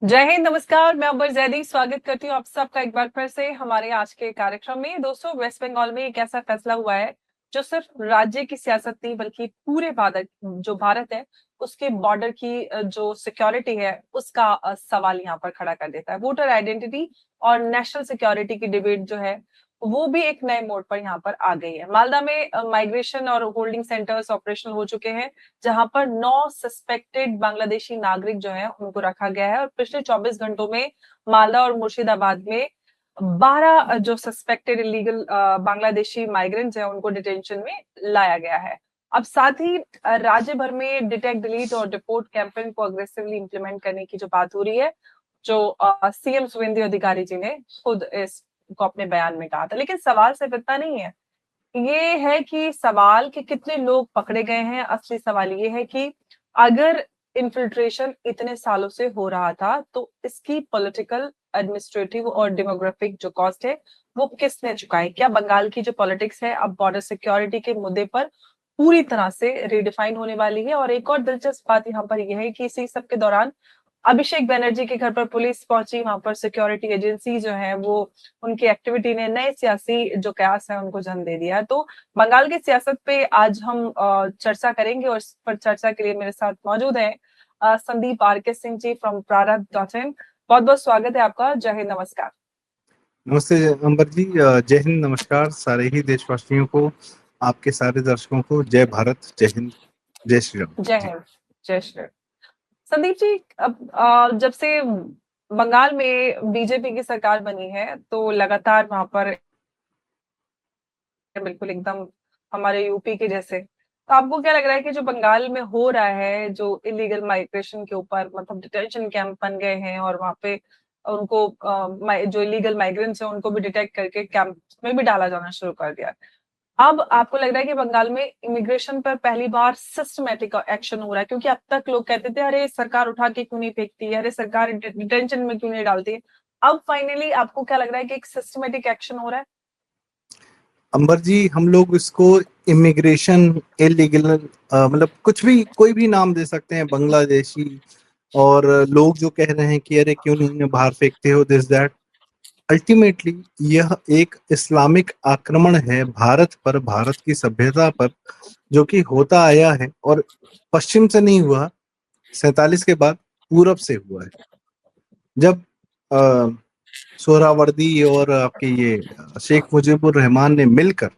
जय हिंद, नमस्कार। मैं अंबर जैदी स्वागत करती हूँ आप सबका एक बार फिर से हमारे आज के कार्यक्रम में। दोस्तों, वेस्ट बंगाल में एक ऐसा फैसला हुआ है जो सिर्फ राज्य की सियासत नहीं बल्कि पूरे भारत जो भारत है उसके बॉर्डर की जो सिक्योरिटी है उसका सवाल यहाँ पर खड़ा कर देता है। वोटर आइडेंटिटी और नेशनल सिक्योरिटी की डिबेट जो है वो भी एक नए मोड़ पर यहाँ पर आ गई है। मालदा में माइग्रेशन और होल्डिंग सेंटर्स ऑपरेशनल हो चुके हैं, जहां पर 9 सस्पेक्टेड बांग्लादेशी नागरिक जो है उनको रखा गया है। और पिछले 24 घंटों में मालदा और मुर्शिदाबाद में 12 जो सस्पेक्टेड इलीगल बांग्लादेशी माइग्रेंट्स हैं उनको डिटेंशन में लाया गया है। अब साथ ही राज्य भर में डिटेक्ट, डिलीट और डिपोर्ट कैंपेन को अग्रेसिवली इंप्लीमेंट करने की जो बात हो रही है, जो सीएम सुवेंदु अधिकारी जी ने खुद इसको अपने बयान में कहा था। लेकिन सवाल सिर्फ इतना नहीं है, ये है कि सवाल कि कितने लोग पकड़े गए हैं। असली सवाल ये है कि अगर इन्फिल्ट्रेशन इतने सालों से हो रहा था तो इसकी पॉलिटिकल, एडमिनिस्ट्रेटिव और डेमोग्राफिक जो कॉस्ट है वो किसने चुकाई। क्या बंगाल की जो पॉलिटिक्स है अब बॉर्डर सिक्योरिटी के मुद्दे पर पूरी तरह से रिडिफाइन होने वाली है। और एक और दिलचस्प बात यहाँ पर यह है कि इसी सब के दौरान अभिषेक बनर्जी के घर पर पुलिस पहुंची। वहां पर सिक्योरिटी एजेंसी जो है वो उनकी एक्टिविटी ने नए सियासी जो कयास है उनको जन्म दे दिया है। तो बंगाल की सियासत पे आज हम चर्चा करेंगे और इस पर चर्चा के लिए मेरे साथ मौजूद है संदीप आर के सिंह जी फ्रॉम प्रारब्ध.in। बहुत बहुत स्वागत है आपका। जय हिंद, नमस्कार। नमस्ते अंबर जी। जय हिंद, नमस्कार सारे ही देशवासियों को, आपके सारे दर्शकों को। जय भारत, जय हिंद, जय श्री राम जय जी। हिंद, जय श्री राम। संदीप जी, अब जब से बंगाल में बीजेपी की सरकार बनी है तो लगातार वहां पर बिल्कुल एकदम हमारे यूपी के जैसे, तो आपको क्या लग रहा है कि जो बंगाल में हो रहा है, जो इलीगल माइग्रेशन के ऊपर मतलब डिटेंशन कैंप बन गए हैं और वहां पे उनको जो इलीगल माइग्रेंट्स हैं उनको भी डिटेक्ट करके कैंप में भी डाला जाना शुरू कर दिया। अब आपको लग रहा है कि बंगाल में इमिग्रेशन पर पहली बार सिस्टमैटिक एक्शन हो रहा है? क्योंकि अब तक लोग कहते थे अरे सरकार उठा के क्यों नहीं फेंकती है, अरे सरकार डिटेंशन में क्यों नहीं डालती है। अब फाइनली आपको क्या लग रहा है कि एक सिस्टमैटिक एक्शन हो रहा है? अंबर जी, हम लोग इसको इमिग्रेशन, इलीगल, मतलब कुछ भी, कोई भी नाम दे सकते हैं, बांग्लादेशी। और लोग जो कह रहे हैं कि अरे क्यों नहीं बाहर फेंकते हो, दिस दैट। अल्टीमेटली यह एक इस्लामिक आक्रमण है भारत पर, भारत की सभ्यता पर, जो कि होता आया है। और पश्चिम से नहीं हुआ, 47 के बाद पूरब से हुआ है। जब सोहरावर्दी और आपके ये शेख मुजीबुर रहमान ने मिलकर,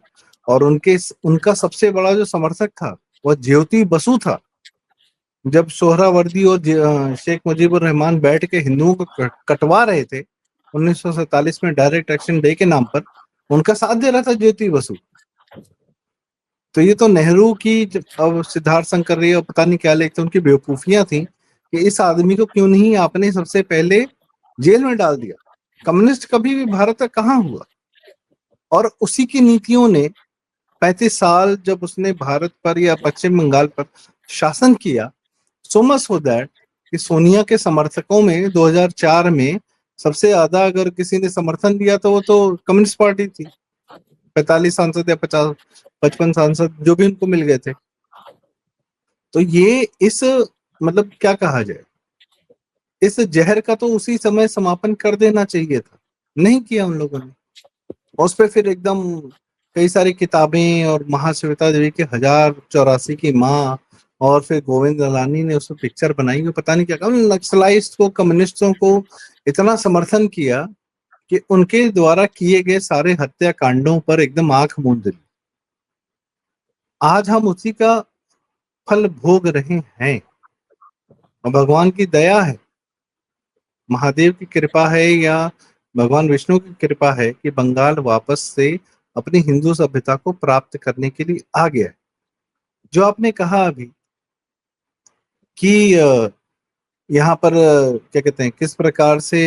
और उनका सबसे बड़ा जो समर्थक था वह ज्योति बसु था। जब सोहरावर्दी और शेख मुजीबुर रहमान बैठ के हिंदुओं को कटवा रहे थे 1947 में डायरेक्ट एक्शन डे के नाम पर, उनका साथ दे रहा था ज्योति बसु। तो ये तो नेहरू की, अब सिद्धार्थ शंकर रे और पता नहीं क्या लिखते, उनकी बेवकूफियां थी कि इस आदमी को क्यों नहीं आपने सबसे पहले जेल में डाल दिया। कम्युनिस्ट कभी भी भारत का कहाँ हुआ। और उसी की नीतियों ने 35 साल जब उसने भारत पर या पश्चिम बंगाल पर शासन किया, सो मच हो दैट कि सोनिया के समर्थकों में 2004 में सबसे ज्यादा अगर किसी ने समर्थन दिया तो वो तो कम्युनिस्ट पार्टी थी। 45 सांसद या 50-55 सांसद जो भी उनको मिल गए थे। तो ये इस, मतलब क्या कहा जाए, इस जहर का तो उसी समय समापन कर देना चाहिए था, नहीं किया उन लोगों ने। उस पे फिर एकदम कई सारी किताबें, और महाश्वेता देवी के 1084 की माँ, और फिर गोविंद अलानी ने उसमें पिक्चर बनाई। वो पता नहीं क्या कहा, नक्सलाइस्ट को, कम्युनिस्टों को इतना समर्थन किया कि उनके द्वारा किए गए सारे हत्याकांडों पर एकदम आंख मूंद ली। आज हम उसी का फल भोग रहे हैं। और भगवान की दया है, महादेव की कृपा है, या भगवान विष्णु की कृपा है कि बंगाल वापस से अपनी हिंदू सभ्यता को प्राप्त करने के लिए आ गया है। जो आपने कहा अभी कि यहाँ पर क्या कहते हैं, किस प्रकार से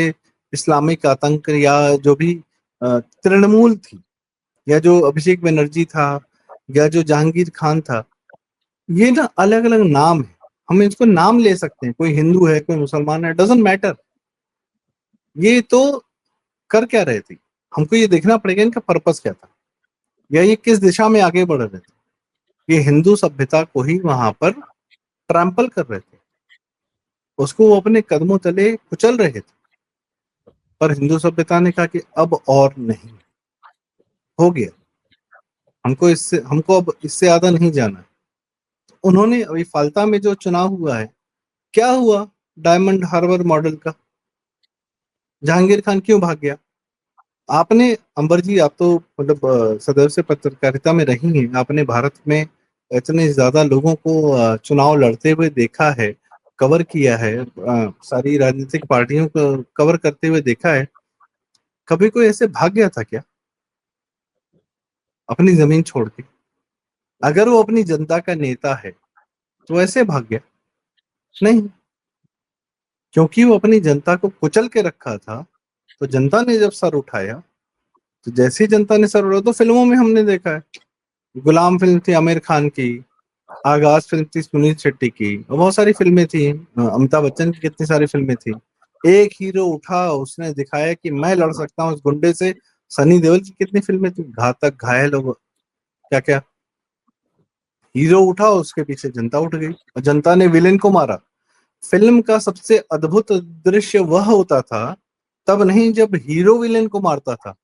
इस्लामिक आतंक, या जो भी तृणमूल थी, या जो अभिषेक बनर्जी था, या जो जहांगीर खान था, ये ना अलग अलग नाम है। हम इसको नाम ले सकते हैं, कोई हिंदू है, कोई मुसलमान है, डजंट मैटर। ये तो कर क्या रहे थे, हमको ये देखना पड़ेगा इनका पर्पस क्या था, या ये किस दिशा में आगे बढ़ रहे थे। ये हिंदू सभ्यता को ही वहां पर ट्रैम्पल कर रहे थे। उसको वो अपने कदमों तले कुचल रहे थे। पर हिंदू सभ्यता ने कहा कि अब और नहीं, हो गया, हमको अब इससे ज्यादा नहीं जाना। उन्होंने अभी फाल्ता में जो चुनाव हुआ है, क्या हुआ डायमंड हार्बर मॉडल का? जहांगीर खान क्यों भाग गया? आपने, अंबर जी, आप तो मतलब सदैव से पत्रकारिता में रही हैं, आपने भारत में इतने ज्यादा लोगों को चुनाव लड़ते हुए देखा है, कवर किया है, सारी राजनीतिक पार्टियों को कवर करते हुए देखा है। कभी कोई ऐसे भाग गया था क्या अपनी जमीन छोड़ के? अगर वो अपनी जनता का नेता है तो ऐसे भाग गया? नहीं, क्योंकि वो अपनी जनता को कुचल के रखा था। तो जनता ने जब सर उठाया, तो जैसे ही जनता ने सर उठाया, तो फिल्मों में हमने देखा है, गुलाम फिल्म थी आमिर खान की, आगाज फिल्म थी सुनील शेट्टी की, और बहुत सारी फिल्में थी, अमिताभ बच्चन की कितनी सारी फिल्में थी। एक हीरो उठा, उसने दिखाया कि मैं लड़ सकता हूँ उस गुंडे से। सनी देओल की कितनी फिल्में थी, घातक, घायल, और क्या क्या। हीरो उठा, उसके पीछे जनता उठ गई और जनता ने विलेन को मारा। फिल्म का सबसे अद्भुत दृश्य वह होता था, तब नहीं जब हीरो विलेन को मारता था,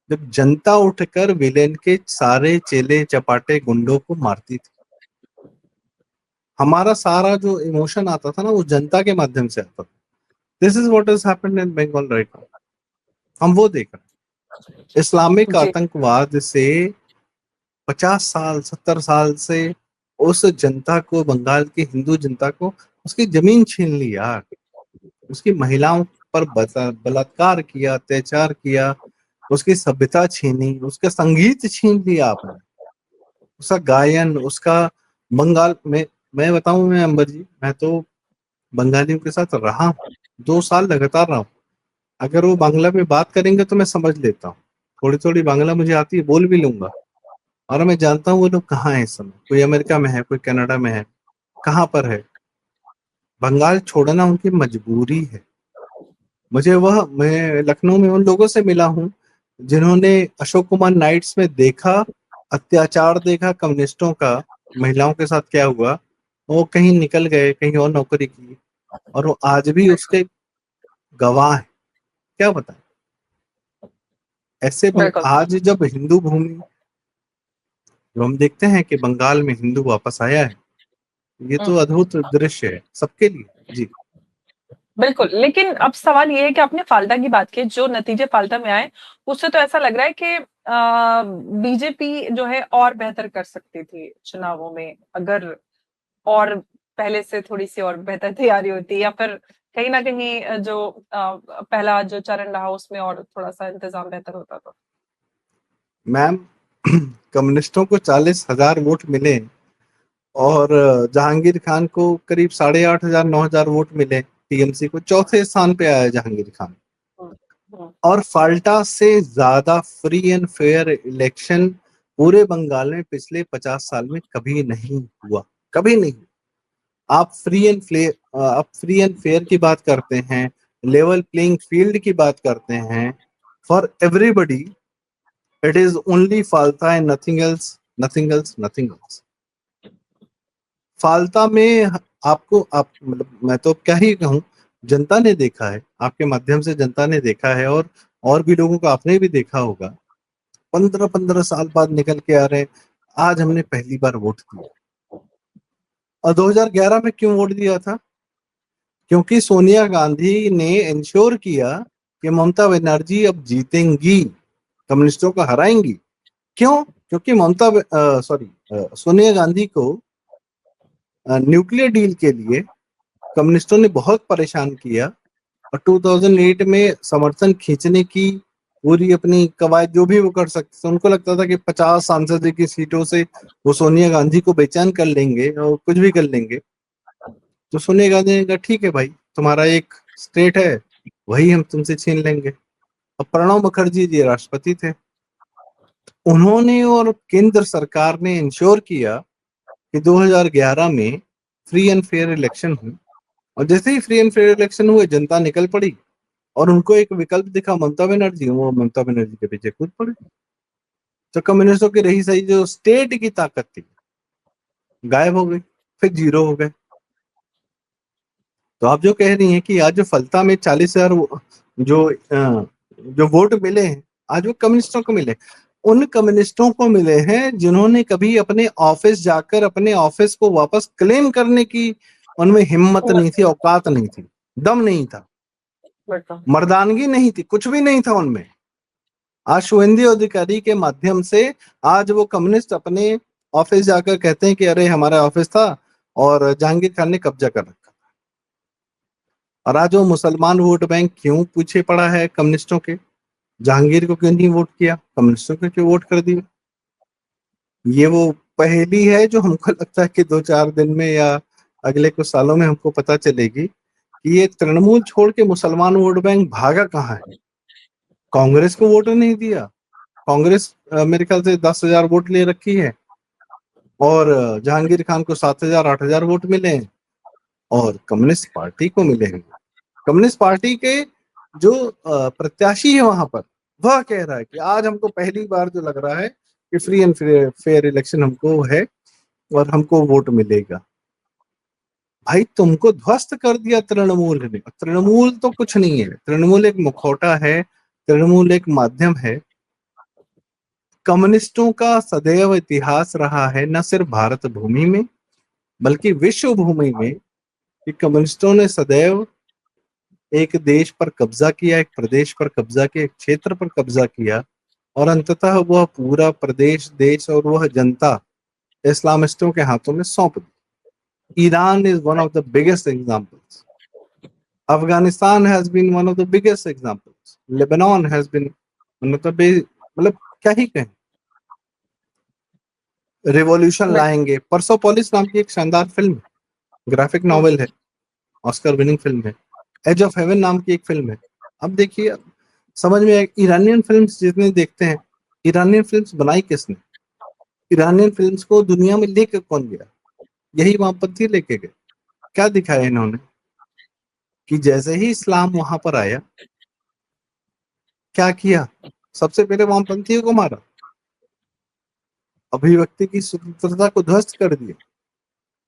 जब जनता उठकर विलेन के सारे चेले चपाटे गुंडों को मारती थी। हमारा सारा जो इमोशन आता था ना, वो जनता के माध्यम से आता था। This is what is happened in Bengal right now. हम वो देख रहे हैं, इस्लामिक जी। आतंकवाद से 50 साल 70 साल से उस जनता को, बंगाल की हिंदू जनता को, उसकी जमीन छीन ली यार, उसकी महिलाओं पर बलात्कार किया, अत्याचार किया, उसकी सभ्यता छीनी, उसका संगीत छीन लिया आपने, उसका गायन, उसका बंगाल में। मैं बताऊं, मैं अंबर जी, मैं तो बंगालियों के साथ रहा हूँ, 2 साल लगातार रहा हूँ। अगर वो बांग्ला में बात करेंगे तो मैं समझ लेता हूँ, थोड़ी थोड़ी बांग्ला मुझे आती है, बोल भी लूंगा। और मैं जानता हूँ वो लोग कहाँ है इस समय, कोई अमेरिका में है, कोई कनाडा में है, कहाँ पर है। बंगाल छोड़ना उनकी मजबूरी है। मैं लखनऊ में उन लोगों से मिला हूँ जिन्होंने अशोक कुमार नाइट्स में देखा, अत्याचार देखा कम्युनिस्टों का, महिलाओं के साथ क्या हुआ। वो कहीं निकल गए, कहीं और नौकरी की, और वो आज भी उसके गवाह हैं। क्या बताएं। बिल्कुल। आज जब हिंदू भूमि, जो हम देखते हैं कि बंगाल में हिंदू वापस आया है, ये तो हम्म, अद्भुत दृश्य है सबके लिए। जी। बिल्कुल, लेकिन अब सवाल ये है कि आपने फाल्टा की बात की, जो नतीजे फाल्टा में आए, उससे तो ऐसा लग रहा है कि बीजेपी जो है और बेहतर कर सकती थी चुनावों में, अगर और पहले से थोड़ी-सी और बेहतर तैयारी होती, या फिर कहीं न कहीं जो पहला जो चरण रहा उसमें और थोड़ा-सा इंतज़ाम बेहतर होता तो। मैम, कम्युनिस्टों को 40,000 वोट मिले, और जहांगीर खान को करीब 8,500 9,000 वोट मिले, टीएमसी को चौथे स्थान पे आया जहांगीर खान। हुँ, हुँ, और फाल्टा से ज्यादा फ्री एंड फेयर इलेक्शन पूरे बंगाल में पिछले 50 साल में कभी नहीं हुआ, कभी नहीं। आप फ्री एंड फेयर की बात करते हैं, लेवल प्लेइंग फील्ड की बात करते हैं, for everybody. It is only Falta and nothing else, nothing else, nothing else. Falta में आपको, आप मतलब, मैं तो क्या ही कहूँ, जनता ने देखा है, आपके माध्यम से जनता ने देखा है, और भी लोगों को आपने भी देखा होगा। 15-15 साल बाद निकल के आ रहे हैं, आज हमने पहली बार वोट दिया। और 2011 में क्यों वोट दिया था? क्योंकि सोनिया गांधी ने इंश्योर किया कि ममता बनर्जी अब जीतेंगी, कम्युनिस्टों को हराएंगी। क्यों? क्योंकि सोनिया गांधी को न्यूक्लियर डील के लिए कम्युनिस्टों ने बहुत परेशान किया, और 2008 में समर्थन खींचने की पूरी अपनी कवायद जो भी वो कर सकते थे, उनको लगता था कि 50 सांसद की सीटों से वो सोनिया गांधी को बेचैन कर लेंगे और कुछ भी कर लेंगे। तो सोनिया गांधी ने कहा ठीक है भाई, तुम्हारा एक स्टेट है, वही हम तुमसे छीन लेंगे। अब प्रणब मुखर्जी जी राष्ट्रपति थे, उन्होंने और केंद्र सरकार ने इंश्योर किया कि 2011 में फ्री एंड फेयर इलेक्शन हुई। और जैसे ही फ्री एंड फेयर इलेक्शन हुए, जनता निकल पड़ी, और उनको एक विकल्प दिखा ममता बनर्जी, वो ममता बनर्जी के पीछे कूद पड़े। तो कम्युनिस्टों की रही सही जो स्टेट की ताकत थी, गायब हो गई, फिर जीरो हो गए। तो आप जो कह रही हैं कि आज जो फलता में 40,000 जो वोट मिले हैं, आज वो कम्युनिस्टों को मिले। उन कम्युनिस्टों को मिले हैं जिन्होंने कभी अपने ऑफिस जाकर अपने ऑफिस को वापस क्लेम करने की उनमें हिम्मत नहीं थी, औकात नहीं थी, दम नहीं था, बिल्कुल। मर्दानगी नहीं थी, कुछ भी नहीं था उनमें। आज शुभेंदु अधिकारी के माध्यम से आज वो कम्युनिस्ट अपने ऑफिस जाकर कहते हैं कि अरे हमारा ऑफिस था और जहांगीर खान ने कब्जा कर रखा। और आज वो मुसलमान वोट बैंक क्यों पीछे पड़ा है कम्युनिस्टों के? जहांगीर को क्यों नहीं वोट किया, कम्युनिस्टों को क्यों वोट कर दिया? ये वो पहेली है जो हमको लगता है कि 2-4 दिन में या अगले कुछ सालों में हमको पता चलेगी कि ये तृणमूल छोड़ के मुसलमान वोट बैंक भागा कहाँ है। कांग्रेस को वोट नहीं दिया। कांग्रेस मेरे ख्याल से 10,000 वोट ले रखी है और जहांगीर खान को 7,000-8,000 वोट मिले हैं और कम्युनिस्ट पार्टी को मिले हैं। कम्युनिस्ट पार्टी के जो प्रत्याशी है वहां पर, वह कह रहा है कि आज हमको पहली बार जो लग रहा है कि फ्री एंड फेयर इलेक्शन हमको है और हमको वोट मिलेगा। भाई तुमको ध्वस्त कर दिया तृणमूल ने। तृणमूल तो कुछ नहीं है, तृणमूल एक मुखौटा है, तृणमूल एक माध्यम है। कम्युनिस्टों का सदैव इतिहास रहा है न सिर्फ भारत भूमि में बल्कि विश्व भूमि में कि कम्युनिस्टों ने सदैव एक देश पर कब्जा किया, एक प्रदेश पर कब्जा किया, एक क्षेत्र पर कब्जा किया और अंततः वह पूरा प्रदेश, देश और वह जनता इस्लामिस्टों के हाथों में सौंप दी। Iran is one of the biggest examples. Afghanistan has been one of the biggest examples. Lebanon has been one of the मतलब क्या ही कहें। रिवॉल्यूशन लाएंगे। परसोपोलिस नाम की एक शानदार फिल्म, ग्राफिक नॉवेल है, ऑस्कर विनिंग फिल्म है। एज ऑफ हेवन नाम की एक फिल्म है। अब देखिए, समझ में ईरानियन फिल्म्स जितने देखते हैं, ईरानियन फिल्म्स बनाई किसने? ईरानियन फिल्म्स को दुनिया में लेकर कौन गया? यही वामपंथी लेके गए। क्या दिखाया इन्होंने कि जैसे ही इस्लाम वहां पर आया, क्या किया? सबसे पहले वामपंथियों को मारा, अभिव्यक्ति की स्वतंत्रता को ध्वस्त कर दिया।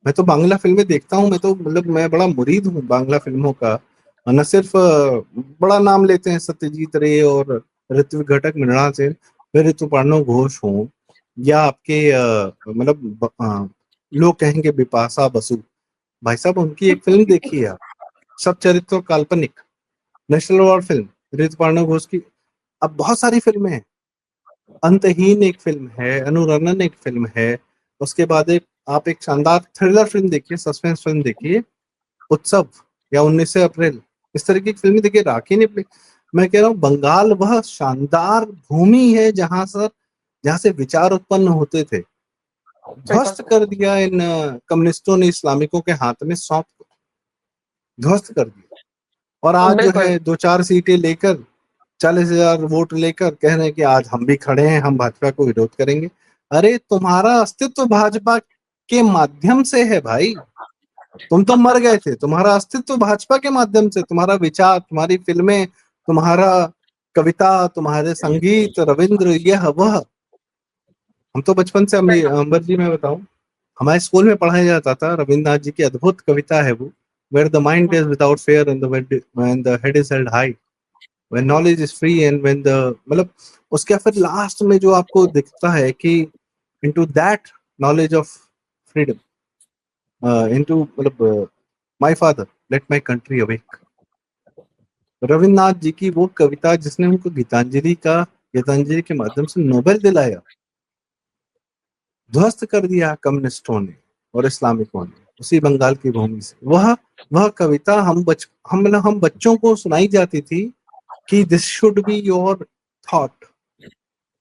मैं तो बांग्ला फिल्में देखता हूँ, मैं तो मतलब मैं बड़ा मुरीद हूँ बांग्ला फिल्मों का। न सिर्फ बड़ा नाम लेते हैं सत्यजीत रे और ऋत्विक घटक, मृणाल सेन, फिर ऋतुपर्णव घोष हो या आपके मतलब लोग कहेंगे बिपाशा बसु। भाई साहब उनकी एक फिल्म देखिए आप, सब चरित्र काल्पनिक, नेशनल अवार्ड फिल्म ऋतुपर्णव घोष की। अब बहुत सारी फिल्में हैं। अंतहीन एक फिल्म है, अनुरणन एक फिल्म है। उसके बाद आप एक शानदार थ्रिलर फिल्म देखिए, सस्पेंस फिल्म देखिए, उत्सव या 19 अप्रैल। इस तरह की फिल्में देखिए, राखी ने मैं कह रहा हूँ बंगाल वह शानदार भूमि है जहां से विचार उत्पन्न होते थे। ध्वस्त कर दिया इन कम्युनिस्टों ने, इस्लामिकों के हाथ में सौंप ध्वस्त कर दिया। और आज जो बिल्कुल। है 2-4 सीटें लेकर, 40,000 वोट लेकर कह रहे हैं कि आज हम भी खड़े हैं, हम भाजपा को विरोध करेंगे। अरे तुम्हारा अस्तित्व भाजपा के माध्यम से है भाई। तुम तो मर गए थे, तुम्हारा अस्तित्व भाजपा के माध्यम से, तुम्हारा विचार, तुम्हारी फिल्में, तुम्हारा कविता, तुम्हारे संगीत, रविंद्र, यह वह। हम तो बचपन से, अंबर जी मैं बताऊं, हमारे स्कूल में पढ़ाया जाता था, रविन्द्रनाथ जी की अद्भुत कविता है वो, where the mind is without fear and when the head is held high, when knowledge is free and when the, मतलब उसके फिर लास्ट में जो आपको दिखता है कि into that knowledge of freedom, into मतलब my father let my country awake. Rabindranath ji की वो कविता जिसने उनको गीतांजलि के माध्यम से नोबेल दिलाया, ध्वस्त कर दिया कम्युनिस्टों ने और इस्लामिकों ने उसी बंगाल की भूमि से। वह कविता हम बच्चों को सुनाई जाती थी कि this should be your thought,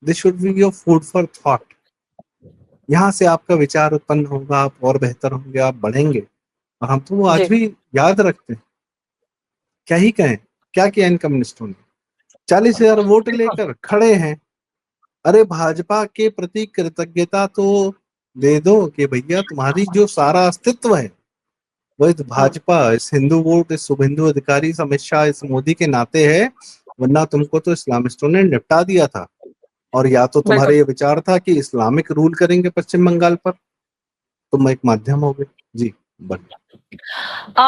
this should be your food for thought. यहाँ से आपका विचार उत्पन्न होगा, आप और बेहतर होंगे, आप बढ़ेंगे। और हम तो वो आज जी। भी याद रखते हैं। क्या ही कहें, क्या किया इन कम्युनिस्टों ने? 40,000 वोट लेकर खड़े हैं। अरे भाजपा के प्रति कृतज्ञता तो दे दो कि भैया तुम्हारी जो सारा अस्तित्व है वो इस भाजपा, इस हिंदू वोट, इस शुभेंदु अधिकारी, इस अमित शाह, इस मोदी के नाते है। वरना तुमको तो इस्लामिस्टों ने निपटा दिया था। और या तो तुम्हारा बिल्कुल। ये विचार था कि इस्लामिक रूल करेंगे पश्चिम बंगाल पर, तुम एक माध्यम हो गए। जी।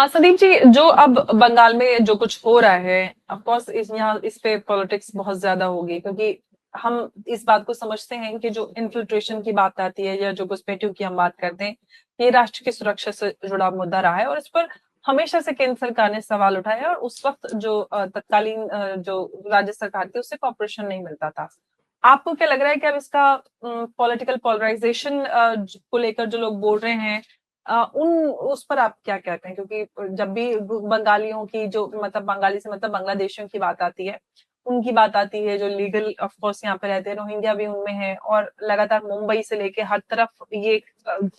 संदीप जी, जो अब बंगाल में जो कुछ हो रहा है, ऑफ कोर्स इस पे पॉलिटिक्स बहुत ज्यादा होगी, क्योंकि हम इस बात को समझते हैं कि जो इन्फिल्ट्रेशन की बात आती है या जो घुसपैठियों की हम बात करते हैं, ये राष्ट्र की सुरक्षा से जुड़ा मुद्दा रहा है और इस पर हमेशा से केंद्र सरकार ने सवाल उठाया और उस वक्त जो तत्कालीन जो राज्य सरकार थी उससे कॉपरेशन नहीं मिलता था। आपको क्या लग रहा है कि अब इसका पॉलिटिकल पोलराइजेशन को लेकर जो लोग बोल रहे हैं, उन उस पर आप क्या कहते हैं? क्योंकि जब भी बंगालियों की जो मतलब बंगाली से मतलब बांग्लादेशियों की बात आती है, उनकी बात आती है जो लीगल ऑफ कोर्स यहाँ पे रहते हैं, रोहिंग्या भी उनमें है और लगातार मुंबई से लेके हर तरफ ये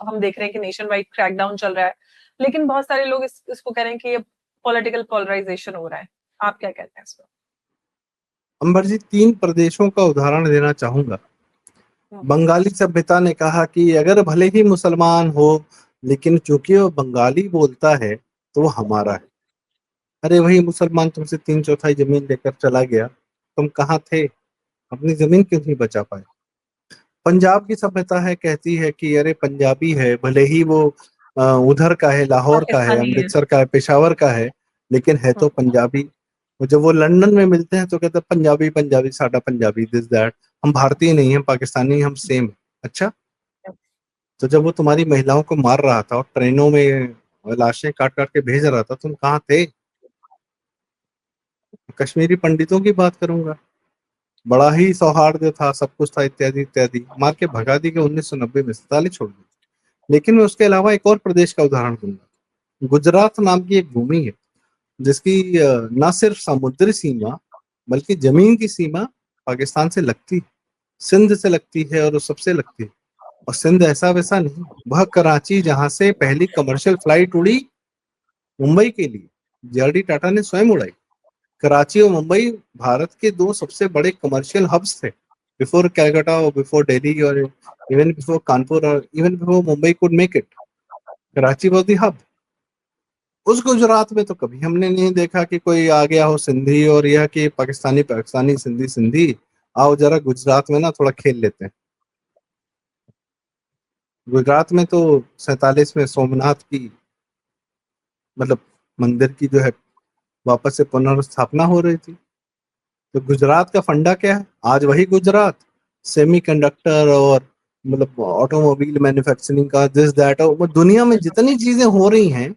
हम देख रहे हैं कि नेशन वाइड क्रैकडाउन चल रहा है, लेकिन बहुत सारे लोग इसको कह रहे हैं कि ये पॉलिटिकल पोलराइजेशन हो रहा है। आप क्या कहते हैं इस पर? अंबर जी, 3 प्रदेशों का उदाहरण देना चाहूंगा। बंगाली सभ्यता ने कहा कि अगर भले ही मुसलमान हो, लेकिन चूंकि वो बंगाली बोलता है तो वो हमारा है। अरे वही मुसलमान तुमसे 3/4 जमीन लेकर चला गया, तुम कहाँ थे? अपनी जमीन क्यों नहीं बचा पाए? पंजाब की सभ्यता है, कहती है कि अरे पंजाबी है, भले ही वो उधर का है, लाहौर का है, पाकिस्तानी है। अमृतसर का है, पेशावर का है, लेकिन है तो पंजाबी। और जब वो लंदन में मिलते हैं तो कहते हैं पंजाबी पंजाबी साडा पंजाबी दिस दैट, हम भारतीय नहीं, हम पाकिस्तानी, हम सेम। अच्छा, तो जब वो तुम्हारी महिलाओं को मार रहा था और ट्रेनों में लाशें काट काट के भेज रहा था, तुम कहाँ थे? कश्मीरी पंडितों की बात करूंगा, बड़ा ही सौहार्द था, सब कुछ था, इत्यादि इत्यादि, मार के भगा दी के 1990 में, 47 छोड़ दी। लेकिन मैं उसके अलावा एक और प्रदेश का उदाहरण दूंगा। गुजरात नाम की एक भूमि है जिसकी न सिर्फ समुद्री सीमा बल्कि जमीन की सीमा पाकिस्तान से लगती है, सिंध से लगती है और उस सबसे लगती है। और सिंध ऐसा वैसा नहीं, वह कराची जहां से पहली कमर्शियल फ्लाइट उड़ी मुंबई के लिए, जेआरडी टाटा ने स्वयं उड़ाई। कराची और मुंबई भारत के 2 सबसे बड़े कमर्शियल हब्स थे, बिफोर कैलकाटा और बिफोर दिल्ली और इवन बिफोर कानपुर और even before Mumbai could make it. Karachi was the hub. उस गुजरात में तो कभी हमने नहीं देखा कि कोई आ गया हो सिंधी और यह कि पाकिस्तानी पाकिस्तानी, सिंधी सिंधी, आओ जरा गुजरात में ना थोड़ा खेल लेते हैं। गुजरात में तो 47 में सोमनाथ की मतलब मंदिर की जो है वापस से पुनर्स्थापना हो रही थी। तो गुजरात का फंडा क्या है? आज वही गुजरात सेमीकंडक्टर और मतलब ऑटोमोबाइल मैन्युफैक्चरिंग का दिस दैट, और दुनिया में जितनी चीजें हो रही हैं,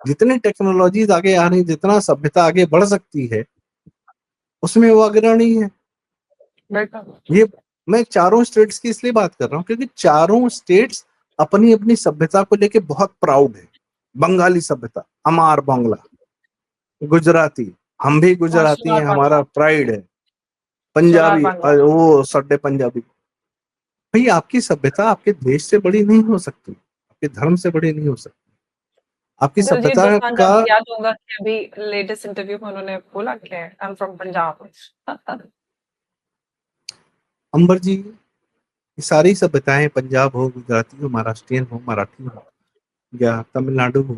जितनी टेक्नोलॉजीज आगे आ रही, जितना सभ्यता आगे बढ़ सकती है, उसमें वो अग्रणी है। ये मैं चारों स्टेट्स की इसलिए बात कर रहा हूँ क्योंकि चारों स्टेट्स अपनी अपनी सभ्यता को लेके बहुत प्राउड है। बंगाली सभ्यता, अमार बांग्ला, गुजराती, हम भी और गुजराती सोनार हैं, बांग्ला। हमारा प्राइड है। सोनार पंजाबी, बांग्ला। वो सड्डे पंजाबी। भाई आपकी सभ्यता आपके देश से बड़ी नहीं हो सकती, आपके धर्म से बड़ी नहीं हो सकती। आपकी दिलजीत सभ्यता दोसांझ का, आपको याद होगा कि अभी लेटेस्ट इंटरव्यू में उन्होंने बोला कि आई एम फ्रॉम पंजाब। अंबर जी, ये सारी सभ्यताएं, पंजाब हो, गुजराती हो, महाराष्ट्रियन हो, मराठी हो, या तमिलनाडु हो,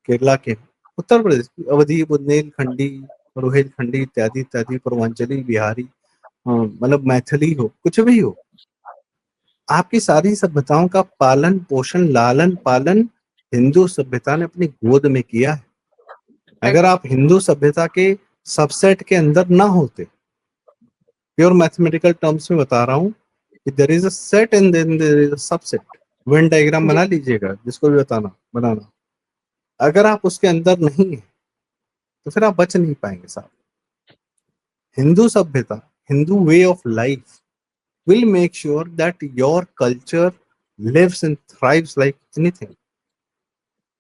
केरला के हो, उत्तर प्रदेश की अवधी, बुंदेलखंडी, रोहिलखंडी इत्यादि इत्यादि, पूर्वांचली, बिहारी, मतलब मैथिली हो, कुछ भी हो, आपकी सारी सभ्यताओं का पालन पोषण लालन पालन हिंदू सभ्यता ने अपनी गोद में किया है। अगर आप हिंदू सभ्यता के सबसेट के अंदर ना होते, प्योर मैथमेटिकल टर्म्स में बता रहा हूँ कि there is a set and then there is a subset. Venn diagram ji. बना लीजिएगा, जिसको भी बनाना, अगर आप उसके अंदर नहीं है तो फिर आप बच नहीं पाएंगे साहब। हिंदू सभ्यता, Hindu way of life will make sure that your culture lives and thrives like anything।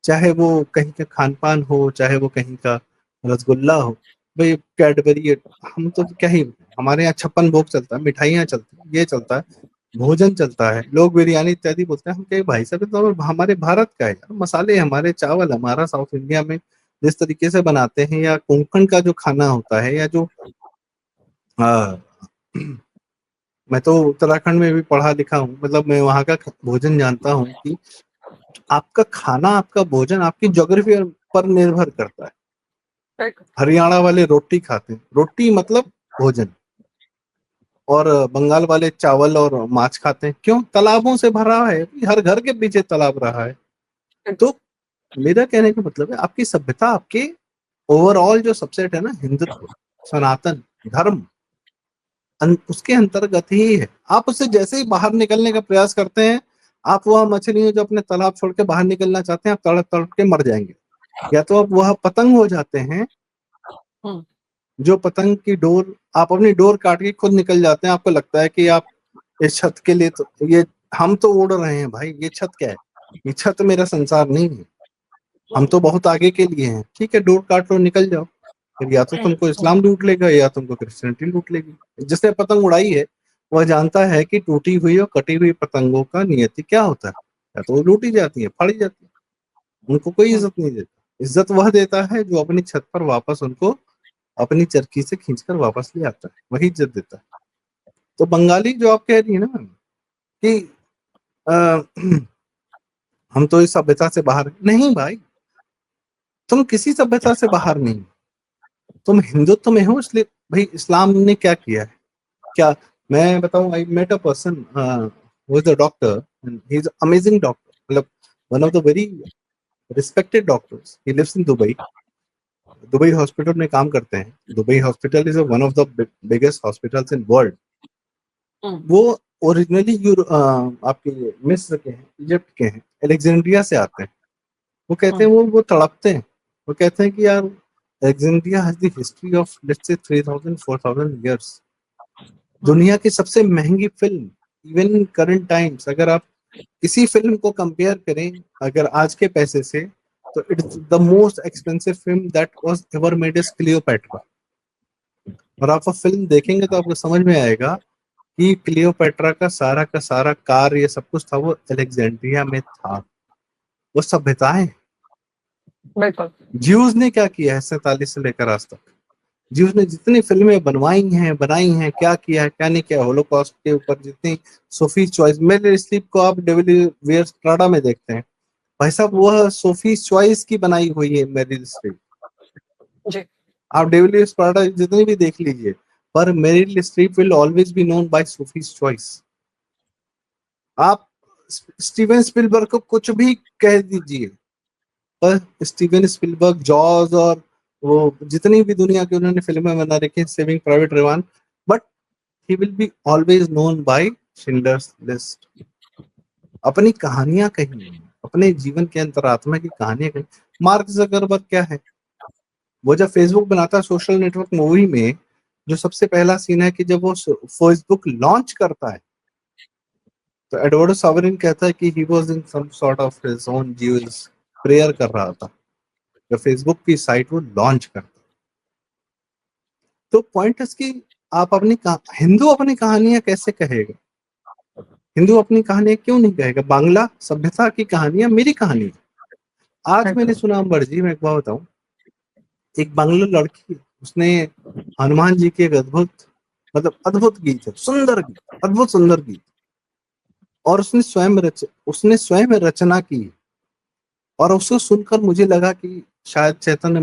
चाहे वो कहीं का खान पान हो, चाहे वो कहीं का रसगुल्ला हो, भाई कैडबरी, हम तो क्या ही, हमारे यहाँ 56 भोग चलता है, मिठाइयाँ चलती है, ये चलता है, भोजन चलता है, लोग बिरयानी इत्यादि बोलते हैं। हम कहे भाई साहब तो हमारे भारत का है यार, मसाले हमारे, चावल हमारा, साउथ इंडिया में जिस तरीके से बनाते हैं, या कोंकण का जो खाना होता है, या जो आ, मैं तो उत्तराखंड में भी पढ़ा लिखा हूँ, मतलब मैं वहाँ का भोजन जानता हूँ कि आपका खाना, आपका भोजन आपकी ज्योग्राफी पर निर्भर करता है। हरियाणा वाले रोटी खाते हैं, रोटी मतलब भोजन, और बंगाल वाले चावल और माछ खाते हैं। क्यों? तालाबों से भरा है, हर घर के पीछे तालाब रहा है। तो मेरा कहने का मतलब है आपकी सभ्यता, आपके ओवरऑल जो सबसेट है ना, हिंदुत्व, सनातन धर्म, उसके अंतर्गत ही है। आप उससे जैसे ही बाहर निकलने का प्रयास करते हैं, आप वह मछली हो जो अपने तालाब छोड़ के बाहर निकलना चाहते हैं, आप तड़प तड़प के मर जाएंगे। या तो आप वह पतंग हो जाते हैं, हम्म। जो पतंग की डोर, आप अपनी डोर काट के खुद निकल जाते हैं। आपको लगता है कि आप इस छत के लिए, तो ये हम तो उड़ रहे हैं भाई, ये छत क्या है, ये छत मेरा संसार नहीं है, हम तो बहुत आगे के लिए हैं। ठीक है, डोर काट लो, निकल जाओ। फिर या तो तुमको इस्लाम लूट लेगा या तुमको क्रिश्चियनिटी लूट लेगी। जिसने पतंग उड़ाई है वह जानता है कि टूटी हुई और कटी हुई पतंगों का नियति क्या होता है। या तो वो लूटी जाती है, फाड़ी जाती है, उनको कोई इज्जत नहीं देता। इज्जत वह देता है जो अपनी छत पर वापस उनको अपनी चरखी से खींचकर वापस ले आता है, वही इज्जत देता है। तो बंगाली जो आप कह रही है ना मैम, कि अ, हम तो इस सभ्यता से बाहर नहीं भाई, तुम किसी सभ्यता से बाहर नहीं, तुम हिंदुत्व में हो। इसलिए भाई इस्लाम ने क्या किया है, क्या मैं बताऊं, I met a person who is a doctor, he is amazing doctor, मतलब one of the very respected doctors, he lives in Dubai. Dubai hospital में काम करते हैं। Dubai hospital is one of the biggest hospitals in world. वो originally आपके मिस्र के हैं, इजिप्ट के हैं, अलेक्जेंड्रिया से आते हैं। वो कहते हैं, वो तड़पते हैं। वो कहते हैं कि यार Alexandria has the history of let's say 3000 4000 years. दुनिया की सबसे महंगी film, even in current times, अगर आप किसी फिल्म को कंपेयर करें अगर आज के पैसे से, तो it's the most expensive film that was ever made is Cleopatra. और आप वो फिल्म देखेंगे तो आपको समझ में आएगा कि क्लियोपेट्रा का सारा कार्य, ये सब कुछ था वो अलेक्जेंड्रिया में था। वो सभ्यताएं, बिल्कुल। ज्यूज ने क्या किया है 47 से लेकर आज तक। ज्यूज ने जितनी फिल्में बनाई हैं, क्या किया है क्या नहीं किया, होलोकॉस्ट के ऊपर जितनी, सोफी चॉइस, मेरे स्लीप को आप डेविल वियर्स प्राडा में देखते हैं, भाई साहब वह सोफी चॉइस की बनाई हुई है मेरिल स्ट्रीप। जी। आप डेविल वियर्स प्राडा जितनी भी देख लीजिए, पर Meryl Streep will always be known by Sophie choice. आप स्टीवन स्पिलबर्ग को कुछ भी कह दीजिए, पर स्टीवन स्पिलबर्ग, जॉज और वो जितनी भी दुनिया की उन्होंने फिल्में बना रखी हैं, Saving Private Ryan, but he will be always known by Schindler's List. अपनी कहानियां कही, अपने जीवन के अंतरात्मा की कहानियां कही। मार्क जकरबर्ग क्या है, वो जब फेसबुक बनाता है, सोशल नेटवर्क मूवी में जो सबसे पहला सीन है कि जब वो फेसबुक लॉन्च करता है, तो एडवर्ड सॉवरिन कहता है कि he was in some sort of his own Jews prayer कर रहा था जब फेसबुक की साइट वो लॉन्च करता। तो पॉइंट है कि आप हिंदू अपनी कहानियां कैसे कहेगा, हिंदू अपनी कहानियां क्यों नहीं कहेगा। बांग्ला सभ्यता की कहानियां मेरी कहानी है। आज मैंने बिल्कुल। सुना अंबर जी, मैं एक बात बताऊं, एक बांग्ला लड़की, उसने हनुमान जी की एक अद्भुत, मतलब अद्भुत गीत है, सुंदर गीत, अद्भुत सुंदर गीत, और उसने स्वयं रचना की। और उसको सुनकर मुझे लगा कि शायद चैतन्य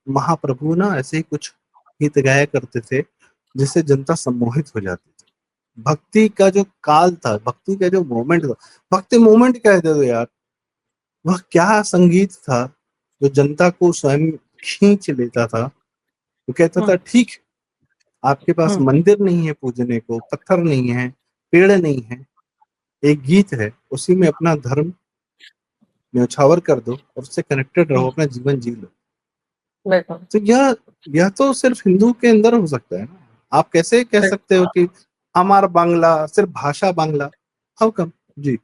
महाप्रभु ना ऐसे ही कुछ गीत गाया करते थे जिससे जनता सम्मोहित हो जाती थी। भक्ति का जो काल था, भक्ति का जो मोमेंट था, भक्ति मोमेंट कह दे दो यार, वह क्या संगीत था जो जनता को स्वयं खींच लेता था। वो कहता था ठीक, आपके पास मंदिर नहीं है पूजने को, पत्थर नहीं है, पेड़ नहीं है, एक गीत है, उसी में अपना धर्म न्यौछावर कर दो और उससे कनेक्टेड रहो, अपना जीवन जी लो। बिल्कुल। तो यह तो सिर्फ हिंदू के अंदर हो सकता है ना। आप कैसे कह सकते हो कि हमारा बांग्ला सिर्फ भाषा बांग्ला, हाउ कम जी।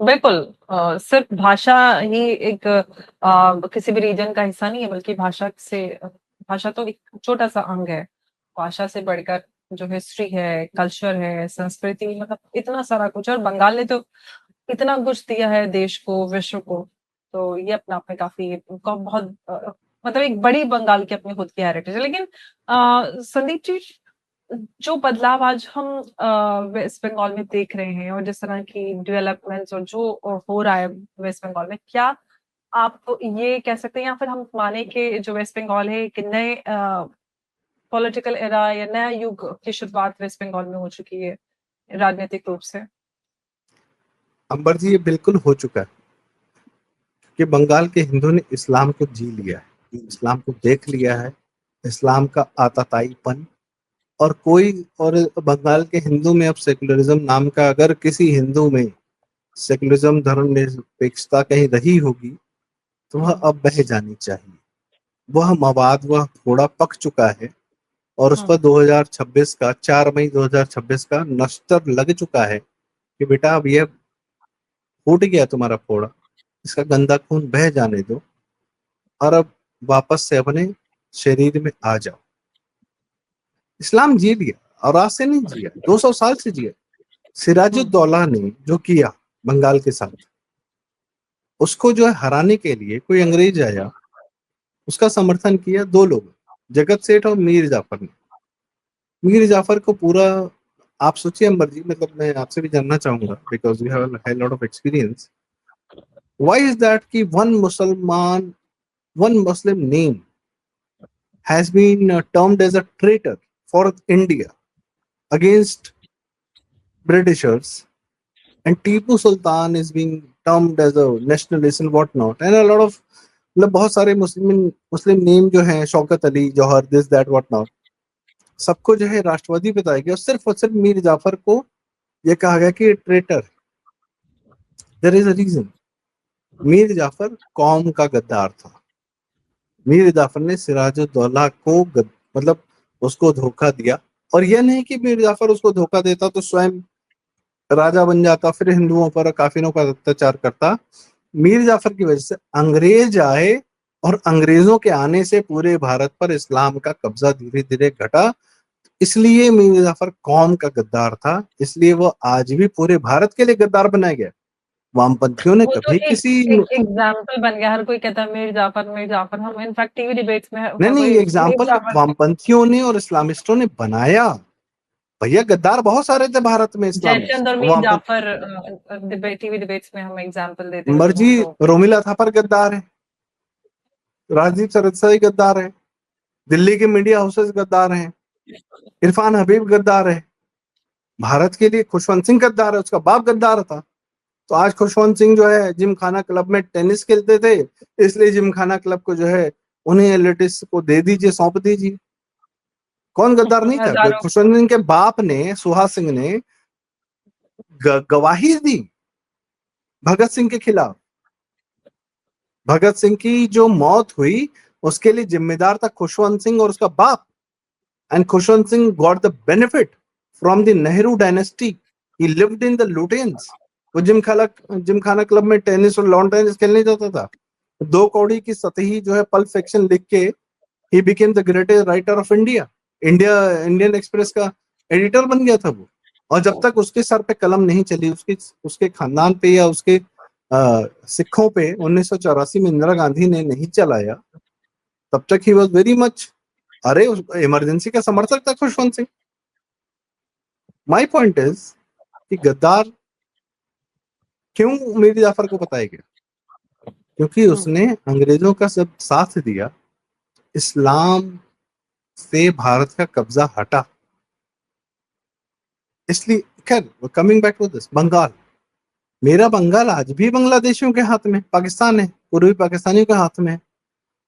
बिल्कुल। सिर्फ भाषा ही एक किसी भी रीजन का हिस्सा नहीं है, बल्कि भाषा तो एक छोटा सा अंग है। भाषा से बढ़कर जो हिस्ट्री है, कल्चर है, संस्कृति, मतलब इतना सारा कुछ है। और बंगाल ने तो इतना कुछ दिया है देश को, विश्व को। तो ये अपने आप में काफी बहुत मतलब एक बड़ी बंगाल की अपनी खुद की हेरिटेज है। लेकिन संदीप जी, जो बदलाव आज हम वेस्ट बंगाल में देख रहे हैं और जिस तरह की डेवलपमेंट्स और जो हो रहा है वेस्ट बंगाल में, क्या आप ये कह सकते हैं या फिर हम माने कि जो वेस्ट बंगाल है एक नए पॉलिटिकल एरा या नया युग की शुरुआत वेस्ट बंगाल में हो चुकी है राजनीतिक रूप से? अंबर जी, ये बिल्कुल हो चुका है। कि बंगाल के हिंदू ने इस्लाम को जी लिया है, इस्लाम को देख लिया है, इस्लाम का आतताईपन। और कोई और बंगाल के हिंदू में अब सेकुलरिज्म नाम का, अगर किसी हिंदू में सेकुलरिज्म धर्मनिरपेक्षता कहीं रही होगी तो वह अब बह जानी चाहिए। वह मवाद, वह थोड़ा पक चुका है और उस पर 2026 का 4 मई 2026 का नश्तर लग चुका है कि बेटा अब यह फूट गया तुम्हारा फोड़ा, इसका गंदा खून बह जाने दो और अब वापस से अपने शरीर में आ जाओ। इस्लाम जी लिया और आज से नहीं जिया, 200 साल से जिया। सिराजुद्दौला ने जो किया बंगाल के साथ, उसको जो है हराने के लिए कोई अंग्रेज आया, उसका समर्थन किया दो लोग, जगत सेठ और मीर जाफर ने। मीर जाफर को पूरा, आप सोचिए अंबर जी, मतलब मैं आपसे भी जानना चाहूंगा because you have a lot of experience. Why is that कि one Muslim name has been termed as a traitor for India against Britishers, and Tipu Sultan is being termed as a nationalist and whatnot, and a lot of, मतलब बहुत सारे मुस्लिम name जो हैं, शौकत अली, जौहर, this that what not, सबको जो है राष्ट्रवादी बताया गया और सिर्फ मीर जाफर को ये कहा गया कि traitor. There is a reason. Mir Jafar कौम का गद्दार था। मीर जाफर ने सिराजुद्दौला को मतलब उसको धोखा दिया। और यह नहीं कि मीर जाफर उसको धोखा देता तो स्वयं राजा बन जाता, फिर हिंदुओं पर, काफिरों पर अत्याचार करता। मीर जाफर की वजह से अंग्रेज आए और अंग्रेजों के आने से पूरे भारत पर इस्लाम का कब्जा धीरे धीरे घटा। इसलिए मीर जाफर कौम का गद्दार था, इसलिए वो आज भी पूरे भारत के लिए गद्दार बनाया गया। वामपंथियों ने वो तो कभी एक किसी, एक एग्जाम्पल बन गया, हर कोई कहता है मीर जाफर। हम इनफैक्ट टीवी डिबेट्स में नहीं नहीं, वही मीर एग्जाम्पल जाफर वामपंथियों ने और इस्लामिस्टों ने बनाया। भैया गद्दार बहुत सारे थे भारत में, इस्लामिस्ट जयचंद और मीर वामपंथी। जाफर टीवी डिबेट्स में हम एग्जाम्पल देते हैं दोनों मर्जी, तो। रोमिला थापर गद्दार है, राजदीप सरदेसाई गद्दार है, दिल्ली के मीडिया हाउसेस गद्दार हैं, इरफान हबीब गद्दार है, भारत के लिए खुशवंत सिंह गद्दार है, उसका बाप गद्दार था। तो आज खुशवंत सिंह जो है जिम खाना क्लब में टेनिस खेलते थे, इसलिए जिम खाना क्लब को जो है उन्हें एलिटिस को दे दीजिए, सौंप दीजिए। कौन गद्दार नहीं था? हजारों। खुशवंत सिंह के बाप ने, सुहास सिंह ने गवाही दी भगत सिंह के खिलाफ। भगत सिंह की जो मौत हुई उसके लिए जिम्मेदार था खुशवंत सिंह और उसका बाप। And Khushwant Singh got the benefit from the Nehru dynasty. He lived in the Lutyens. वो जिम खाना क्लब में टेनिस और लॉन टेनिस खेलने जाता था। 2 कौड़ी की सतही जो है पल्प फिक्शन लिख के he became the greatest writer of India. Indian express का एडिटर बन गया था वो। और जब तक उसके सर पे कलम नहीं चली, उसके खानदान पे या उसके सिखों पे 1984 में इंदिरा गांधी ने नहीं चलाया, तब तक ही वॉज वेरी मच, अरे इमरजेंसी का समर्थक था Khushwant Singh. My point is कि गद्दार क्यों मीर जाफर को बताया गया? क्योंकि उसने अंग्रेजों का सब साथ दिया, इस्लाम से भारत का कब्जा हटा। इसलिए खैर, coming back to this, Bengal, मेरा बंगाल आज भी बांग्लादेशियों के हाथ में, पाकिस्तान है, पूर्वी पाकिस्तानियों के हाथ में है।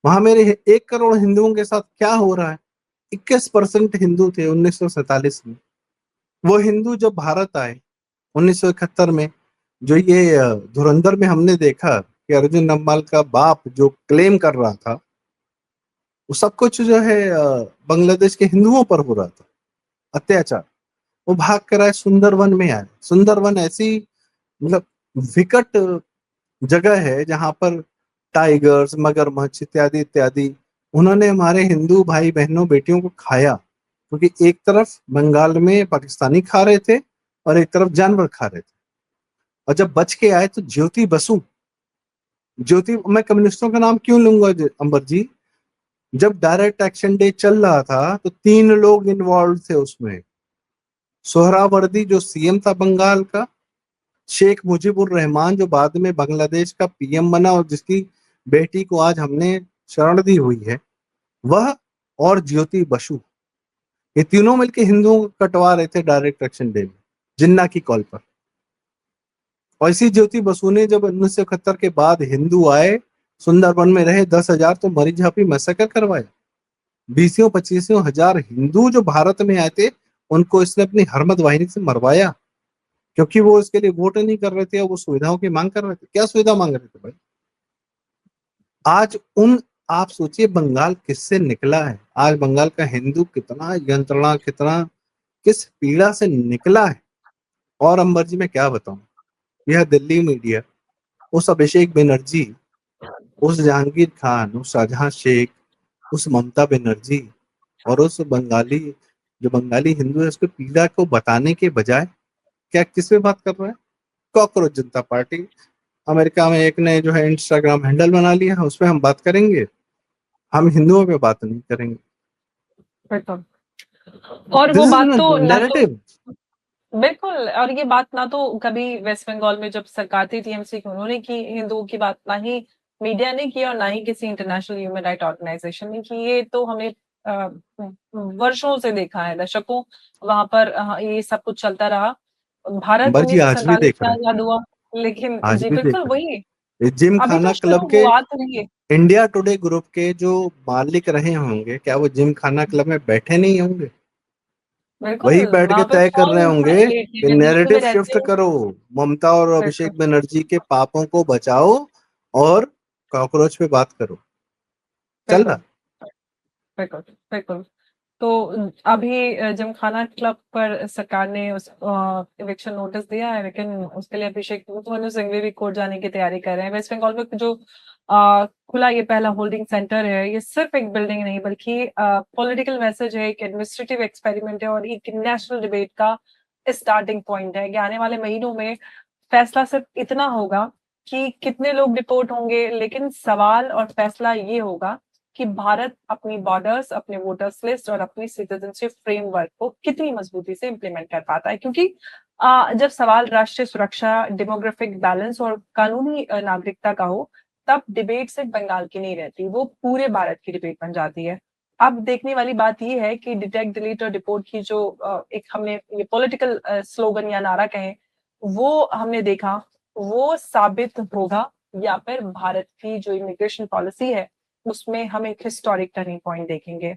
वहां मेरे 1 करोड़ हिंदुओं के साथ क्या हो रहा है? 21% हिंदू थे 1947 में। वो हिंदू जब भारत आए 1971 में, जो ये धुरंधर में हमने देखा कि अर्जुन नम्माल का बाप जो क्लेम कर रहा था, वो सब कुछ जो है बांग्लादेश के हिंदुओं पर हो रहा था अत्याचार। वो भाग कर आए, सुंदरवन में आए। सुंदरवन ऐसी, मतलब विकट जगह है जहां पर टाइगर्स, मगरमच्छ इत्यादि इत्यादि, उन्होंने हमारे हिंदू भाई बहनों बेटियों को खाया। क्योंकि एक तरफ बंगाल में पाकिस्तानी खा रहे थे और एक तरफ जानवर खा रहे थे। और जब बच के आए तो ज्योति बसु, ज्योति, मैं कम्युनिस्टों का नाम क्यों लूंगा अंबर जी? जब डायरेक्ट एक्शन डे चल रहा था तो 3 लोग इन्वॉल्व थे उसमें। सोहरावर्दी जो सीएम था बंगाल का, शेख मुजीबुर रहमान जो बाद में बांग्लादेश का पीएम बना और जिसकी बेटी को आज हमने शरण दी हुई है, वह, और ज्योति बसु, ये तीनों मिलकर हिंदुओं को कटवा रहे थे डायरेक्ट एक्शन डे में, जिन्ना की कॉल पर। और इसी ज्योति बसु ने जब 1971 के बाद हिंदू आए, सुंदरबन में रहे 10,000 तो मरी झापी मैसेकर करवाया। 20-25 हजार हिंदू जो भारत में आए थे, उनको इसने अपनी हरमत वाहिनी से मरवाया, क्योंकि वो इसके लिए वोट नहीं कर रहे थे और वो सुविधाओं की मांग कर रहे थे। क्या सुविधा मांग रहे थे भाई? आज आप सोचिए बंगाल किससे निकला है। आज बंगाल का हिंदू कितना यंत्रणा, कितना किस पीड़ा से निकला है। और अंबर जी मैं क्या बताऊं, यह दिल्ली मीडिया, उस अभिषेक बनर्जी, उस जहांगीर खान, उस शाहजहां शेख, उस ममता बनर्जी और उस जो बंगाली हिंदू है, उसकी पीड़ा को बताने के बजाय क्या किस पे बात कर रहा है? कॉकरोच जनता पार्टी। अमेरिका में एक ने जो है इंस्टाग्राम हैंडल बना लिया है, उस पर हम बात करेंगे, हम हिंदुओं पे बात नहीं करेंगे। बिल्कुल। और दिस वो इज बात तो ना तो नैरेटिव। बिल्कुल, और ये बात ना तो कभी वेस्ट बंगाल में जब सरकार थी टीएमसी की, उन्होंने की हिंदुओं की बात, ना ही मीडिया ने की और ना ही किसी इंटरनेशनल ह्यूमन राइट ऑर्गेनाइजेशन ने की। ये तो हमने वर्षों से देखा है, दशकों वहां पर ये सब कुछ चलता रहा। भारत अंबर जी आज भी 1947 देख में रहे हैं, आजाद हुआ, लेकिन आज जी भी देख बिल्कुल रहे हैं। वही ये जिम अभी खाना तो क्लब शुरू के, हुआ तो नहीं है। इंडिया टुडे ग्रुप के जो मालिक रहे होंगे, क्या वो जिम खाना क्लब में बैठे नहीं होंगे? बिल्कुल, वही बैठ के वहां पे तय कर रहे कौन होंगे लेटे कि हुए दिल्ली नैरेटिव में रहते शिफ्ट हैं। करो, ममता और बिल्कुल अभिषेक बनर्जी के पापों को बचाओ और कॉकरोच पे बात करो। चल बिल्कुल रहा। बिल्कुल बिल्कुल। तो अभी जिमखाना क्लब पर सरकार ने उस इविक्शन नोटिस दिया है, लेकिन उसके लिए अभिषेक मनु सिंघवी भी कोर्ट जाने की तैयारी कर रहे हैं। वेस्ट बंगाल में जो खुला ये पहला होल्डिंग सेंटर है, ये सिर्फ एक बिल्डिंग नहीं बल्कि पॉलिटिकल मैसेज है, एक एडमिनिस्ट्रेटिव एक्सपेरिमेंट है और एक नेशनल डिबेट का स्टार्टिंग पॉइंट है। कि आने वाले महीनों में फैसला सिर्फ इतना होगा कि कितने लोग डिपोर्ट होंगे, लेकिन सवाल और फैसला ये होगा कि भारत अपनी बॉर्डर्स, अपने वोटर्स लिस्ट और अपनी सिटीजनशिप फ्रेमवर्क को कितनी मजबूती से इम्प्लीमेंट कर पाता है। क्योंकि जब सवाल राष्ट्रीय सुरक्षा, डेमोग्राफिक बैलेंस और कानूनी नागरिकता का हो, तब डिबेट सिर्फ बंगाल की नहीं रहती, वो पूरे भारत की डिबेट बन जाती है। अब देखने वाली बात ये है कि डिटेक्ट, डिलीट और डिपोर्ट की जो एक हमने ये पॉलिटिकल स्लोगन या नारा कहें, वो हमने देखा, वो साबित होगा या फिर भारत की जो इमिग्रेशन पॉलिसी है उसमें हम एक हिस्टोरिक टर्निंग पॉइंट देखेंगे।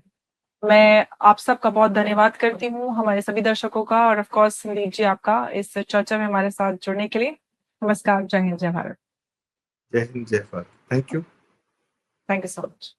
मैं आप सबका बहुत धन्यवाद करती हूँ, हमारे सभी दर्शकों का, और ऑफ कोर्स संदीप जी आपका इस चर्चा में हमारे साथ जुड़ने के लिए। नमस्कार, जय हिंद, जय भारत। जय हिंद, जय Bharat. Thank you. Thank you so much.